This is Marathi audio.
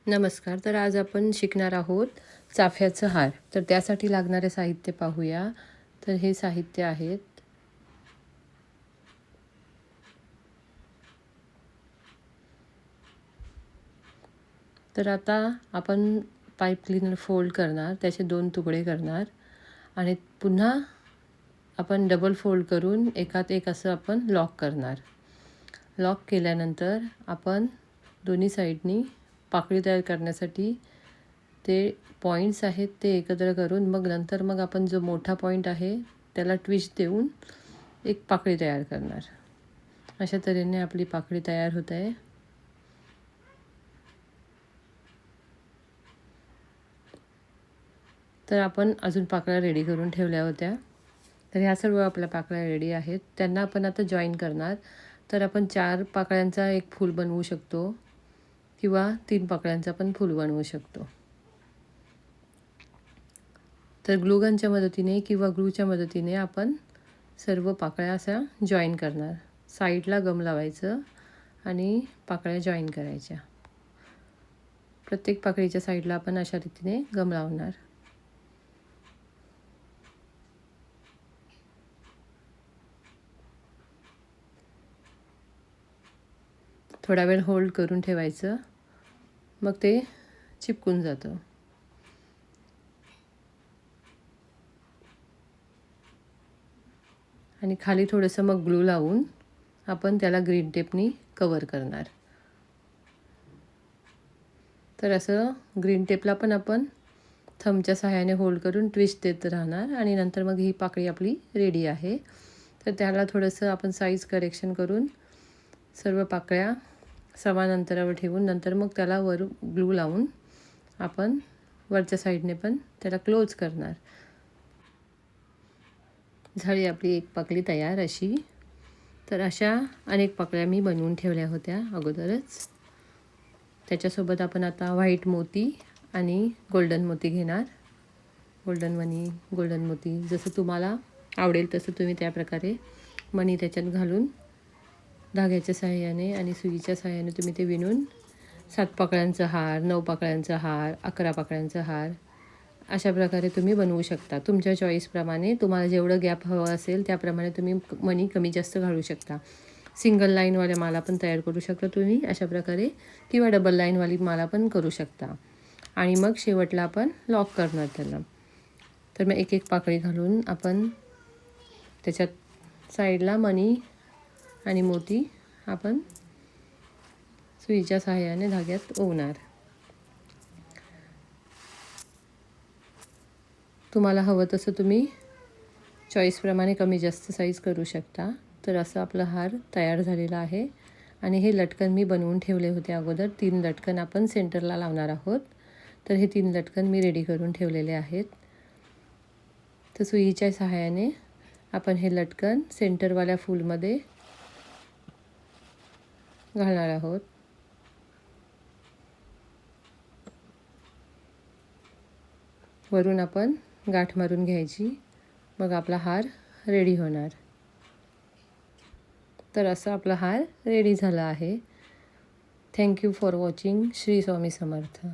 नमस्कार. तर आज आपण शिकणार आहोत चाफ्याचं हार. तर त्यासाठी लागणारे साहित्य पाहूया. तर हे साहित्य आहेत. तर आता आपण पाईप क्लीनर फोल्ड करणार, त्याचे 2 तुकडे करणार आणि पुन्हा आपण डबल फोल्ड करून एकात एक असं आपण लॉक करणार. लॉक केल्यानंतर आपण दोन्ही साईडनी पाकळी तयार करण्यासाठी ते पॉईंट्स आहेत ते एकत्र करून मग आपण जो मोठा पॉईंट आहे त्याला ट्विस्ट देऊन एक पाकळी तयार करणार. अशा तऱ्हेने आपली पाकळी तयार होत आहे. तर आपण अजून पाकळ्या रेडी करून ठेवल्या होत्या. तर ह्या सर्व आपल्या पाकळ्या रेडी आहेत. त्यांना आपण आता जॉईन करणार. तर आपण 4 पाकळ्यांचा एक फूल बनवू शकतो किंवा 3 पाकळ्यांचा पण फूल बनवू शकतो. तर ग्लूगनच्या मदतीने किंवा ग्लूच्या मदतीने आपण सर्व पाकळ्या अशा जॉईन करणार. साईडला गम लावायचं आणि पाकळ्या जॉईन करायच्या. प्रत्येक पाकळीच्या साईडला आपण अशा रीतीने गम लावणार. थोडा वेळ होल्ड करून ठेवायचं, मग ते चिपकून जातं. आणि खाली थोडंसं मग ग्लू लावून आपण त्याला ग्रीन टेपनी कवर करणार. तर असं ग्रीन टेपला पण आपण थंबच्या सहाय्याने होल्ड करून ट्विस्ट देत राहणार आणि नंतर मग ही पाकळी आपली रेडी आहे. तर त्याला थोडंसं आपण साईज करेक्शन करून सर्व पाकळ्या समान अंतरावर ठेवून नंतर मग त्याला वर ग्लू लावून आपण वरच्या साईडने पण त्याला क्लोज करणार. झाली आपली एक पाकळी तयार अशी. तर अशा अनेक पाकळ्या मी बनवून ठेवल्या होत्या अगोदरच. त्याच्यासोबत आपण आता व्हाईट मोती आणि गोल्डन मोती घेणार. गोल्डन मनी, गोल्डन मोती जसं तुम्हाला आवडेल तसं तुम्ही त्या प्रकारे मणी त्याच्यात घालून धाग्याच्या सहाय्याने आणि सुईच्या सहाय्याने तुम्ही ते विणून 7 पाकळ्यांचा हार, 9 पाकळ्यांचा हार, 11 पाकळ्यांचा हार अशा प्रकारे तुम्ही बनवू शकता. तुमच्या चॉईसप्रमाणे तुम्हाला जेवढं गॅप हवं असेल त्याप्रमाणे तुम्ही मणी कमी जास्त घालू शकता. सिंगल लाईनवाल्या माला पण तयार करू शकता तुम्ही अशा प्रकारे किंवा डबल लाईनवाली माला पण करू शकता. आणि मग शेवटला आपण लॉक करणार त्याला. तर मग एक एक पाकळी घालून आपण त्याच्यात साईडला मणी आणि मोती आपण सुईच्या सहाय्याने धाग्यात ओवणार. तुम्हाला हवं तसं तुम्ही चॉईसप्रमाणे कमी जास्त साईज करू शकता. तर असं आपला हार तयार झालेला आहे. आणि हे लटकन मी बनवून ठेवले होते अगोदर. 3 लटकन आपण सेंटरला लावणार आहोत. तर हे 3 लटकन मी रेडी करून ठेवलेले आहेत. तर सुईच्या सहाय्याने आपण हे लटकन सेंटरवाल्या फूलमध्ये घालणार आहोत. वरून आपण गाठ मारून घ्यायची, मग आपला हार रेडी होणार. तर असं आपला हार रेडी झाला आहे. Thank you for watching. Shri Swami Samarth.